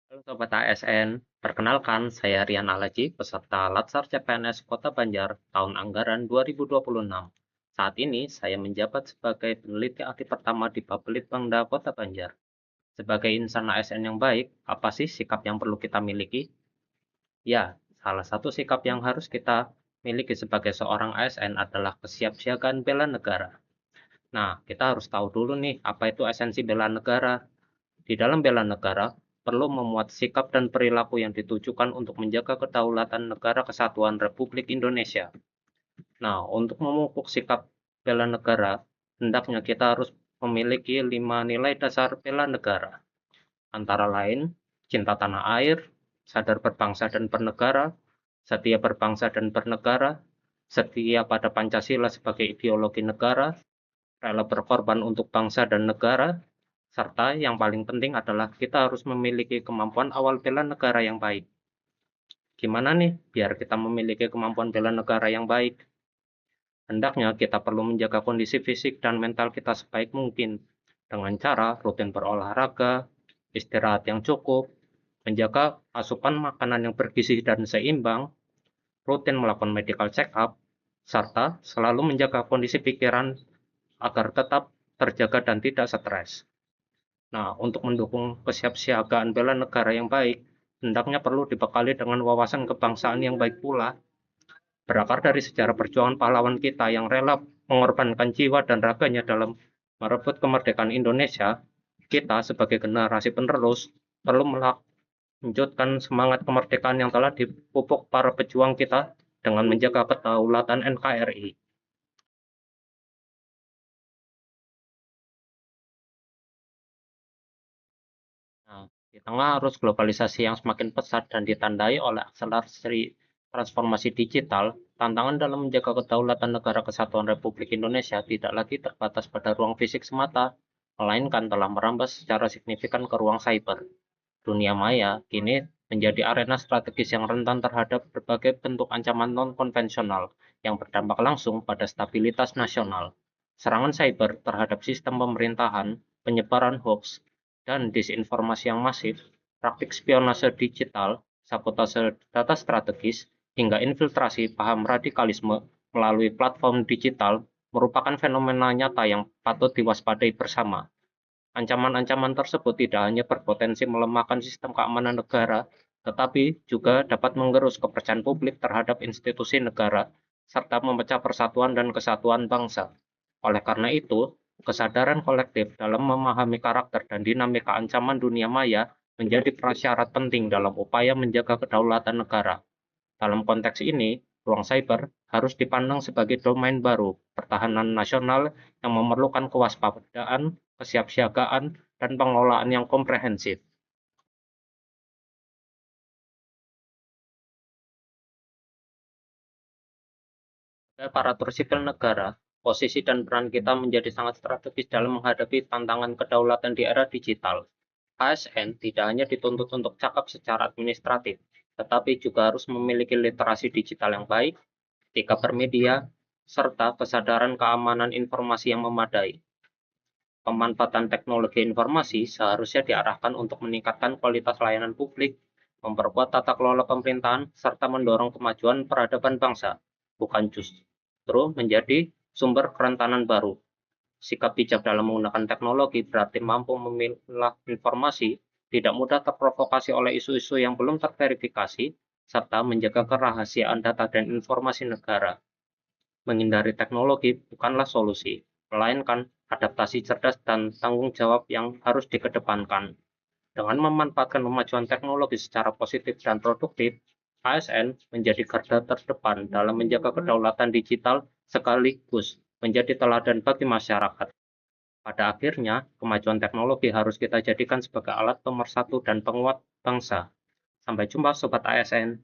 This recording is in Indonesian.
Halo Sobat ASN, perkenalkan saya Rian Alaji, peserta Latsar CPNS Kota Banjar tahun anggaran 2026. Saat ini saya menjabat sebagai peneliti ahli pertama di Bapelitbangda Kota Banjar. Sebagai insan ASN yang baik, apa sih sikap yang perlu kita miliki? Ya, salah satu sikap yang harus kita miliki sebagai seorang ASN adalah kesiapsiagaan bela negara. Nah, kita harus tahu dulu nih, apa itu esensi bela negara. Di dalam bela negara, perlu memuat sikap dan perilaku yang ditujukan untuk menjaga kedaulatan negara kesatuan Republik Indonesia. Nah, untuk memupuk sikap bela negara, hendaknya kita harus memiliki 5 nilai dasar bela negara. Antara lain, cinta tanah air, sadar berbangsa dan bernegara, setia berbangsa dan bernegara, setia pada Pancasila sebagai ideologi negara, rela berkorban untuk bangsa dan negara, serta yang paling penting adalah kita harus memiliki kemampuan awal bela negara yang baik. Gimana nih biar kita memiliki kemampuan bela negara yang baik? Hendaknya kita perlu menjaga kondisi fisik dan mental kita sebaik mungkin dengan cara rutin berolahraga, istirahat yang cukup, menjaga asupan makanan yang bergizi dan seimbang, rutin melakukan medical check up, serta selalu menjaga kondisi pikiran agar tetap terjaga dan tidak stres. Nah, untuk mendukung kesiapsiagaan bela negara yang baik, hendaknya perlu dibekali dengan wawasan kebangsaan yang baik pula. Berakar dari sejarah perjuangan pahlawan kita yang rela mengorbankan jiwa dan raganya dalam merebut kemerdekaan Indonesia, kita sebagai generasi penerus perlu melanjutkan semangat kemerdekaan yang telah dipupuk para pejuang kita dengan menjaga kedaulatan NKRI. Nah, di tengah arus globalisasi yang semakin pesat dan ditandai oleh akselerasi transformasi digital, tantangan dalam menjaga kedaulatan negara kesatuan Republik Indonesia tidak lagi terbatas pada ruang fisik semata, melainkan telah merambah secara signifikan ke ruang cyber. Dunia maya kini menjadi arena strategis yang rentan terhadap berbagai bentuk ancaman non-konvensional yang berdampak langsung pada stabilitas nasional. Serangan cyber terhadap sistem pemerintahan, penyebaran hoax, dan disinformasi yang masif, praktik spionase digital, sabotase data strategis, hingga infiltrasi paham radikalisme melalui platform digital merupakan fenomena nyata yang patut diwaspadai bersama. Ancaman-ancaman tersebut tidak hanya berpotensi melemahkan sistem keamanan negara, tetapi juga dapat menggerus kepercayaan publik terhadap institusi negara, serta memecah persatuan dan kesatuan bangsa. Oleh karena itu, kesadaran kolektif dalam memahami karakter dan dinamika ancaman dunia maya menjadi prasyarat penting dalam upaya menjaga kedaulatan negara. Dalam konteks ini, ruang cyber harus dipandang sebagai domain baru pertahanan nasional yang memerlukan kewaspadaan, kesiapsiagaan, dan pengelolaan yang komprehensif. Sebagai aparatur sipil negara, posisi dan peran kita menjadi sangat strategis dalam menghadapi tantangan kedaulatan di era digital. ASN tidak hanya dituntut untuk cakap secara administratif, tetapi juga harus memiliki literasi digital yang baik, etika bermedia, serta kesadaran keamanan informasi yang memadai. Pemanfaatan teknologi informasi seharusnya diarahkan untuk meningkatkan kualitas layanan publik, memperkuat tata kelola pemerintahan, serta mendorong kemajuan peradaban bangsa, bukan justru menjadi sumber kerentanan baru. Sikap bijak dalam menggunakan teknologi berarti mampu memilah informasi, tidak mudah terprovokasi oleh isu-isu yang belum terverifikasi, serta menjaga kerahasiaan data dan informasi negara. Menghindari teknologi bukanlah solusi, melainkan adaptasi cerdas dan tanggung jawab yang harus dikedepankan. Dengan memanfaatkan kemajuan teknologi secara positif dan produktif, ASN menjadi garda terdepan dalam menjaga kedaulatan digital sekaligus menjadi teladan bagi masyarakat. Pada akhirnya, kemajuan teknologi harus kita jadikan sebagai alat pemersatu dan penguat bangsa. Sampai jumpa Sobat ASN.